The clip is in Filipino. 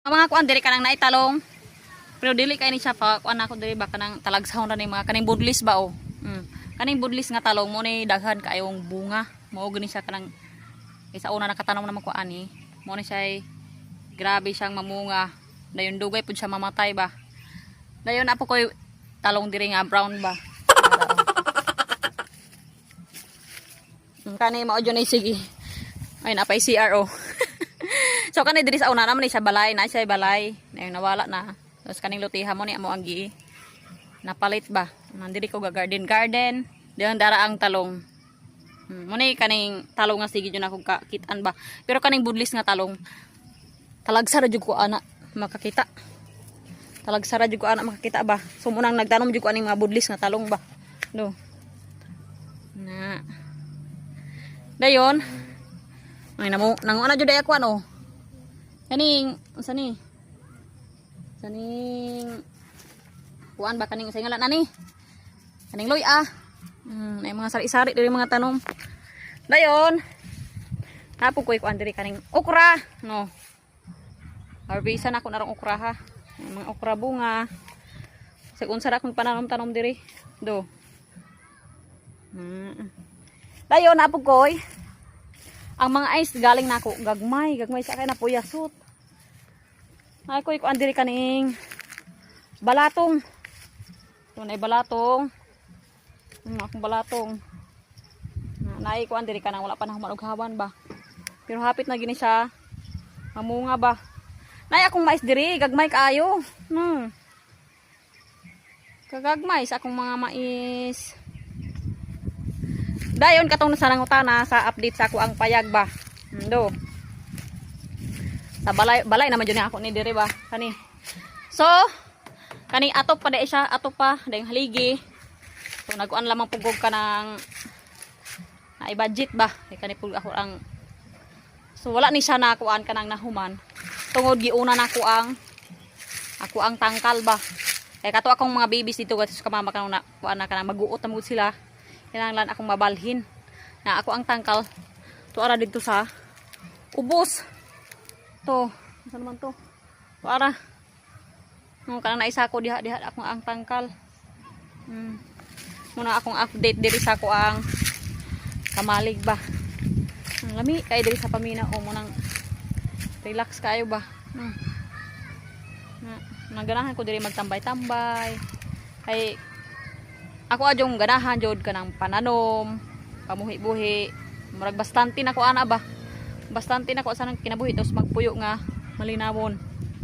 Ang mga kuan diri kanang naitalong. Pero dili kay ni siya pa kuan ako diri ba kanang talagsahon ra ni mga kaning budlis ba o. Kaning budlis nga talong mo ni daghan kaayong bunga. Mao gani siya kanang isa una nakatanom naman ko ani. Mo ni siya grabe siyang mamunga. Dayon dugay pud siya mamatay ba. Dayon apo ko talong diri nga brown ba. Kani mao jud ni sige. Ay napay CRO. So kanay diri sa una naman ni siya balay, na siya balay. Dayon nawala na. Tapos kaning lutiha mo ni amo ang gi napalit ba. Nandiri ko ga garden. Dayon dara ang talong. Muni kaning talong nga sige jud ako kakitaan ba. Pero kaning budlis nga talong talagsara jud ko ana makakita. Talagsara jud ko ana makakita ba. So munang nagtanom jud ko aning mga budlis nga talong ba. No. Na. Dayon ay namo nang ana jud ay ako ano. Kaning unsa ni? Kaning kuan ba kaning sa ngalan ani? Kaning loy ay mga sari-sari diri mga tanom. Dayon napo ko kuan diri kaning okra, no. Harvestan ako narong okra ha. Mga okra bunga. Sa unsa ra akong pananom-tanom diri. Do. Dayon napo ko ang mga ice galing nako gagmay sa kay na puyasot. Ay ko kuan diri kaning balatong. Tunay balatong. Akong balatong. Naay kuan diri kanang wala pa nahuman og hawan ba. Pero hapit na gini siya. Mamunga ba. Nay akong mais diri gagmay kaayo. Kagagmay sa akong mga mais. Dayon katong sa nangutana sa update sa ako ang payag ba. Do. Sa balay naman jud ako ni diri ba kani. So kani atop pa dai siya, atop pa dayong haligi. So nagkuan lamang pugog ka ng ay budget ba. Kay kani pug ako ang so wala ni siya nakuan kanang nahuman. Tungod giuna na ako ang tangkal ba. Kay kato akong mga babies dito gatos ka mama kanang na kuan na kanang maguot na mo sila. Kinahanglan akong mabalhin na ako ang tangkal to ara dito sa ubos to ano naman to para kanang naisa ko diha akong ang tangkal muna akong update diri sa ako ang kamalig ba ang lami kay diri sa pamina o munang relax kayo ba naganahan ko diri magtambay-tambay kay ako adyong ganahan jud kanang pananom, pamuhi-buhi. Murag bastante na ko ana ba. Bastante na ko sa nang kinabuhi tapos magpuyo nga malinawon.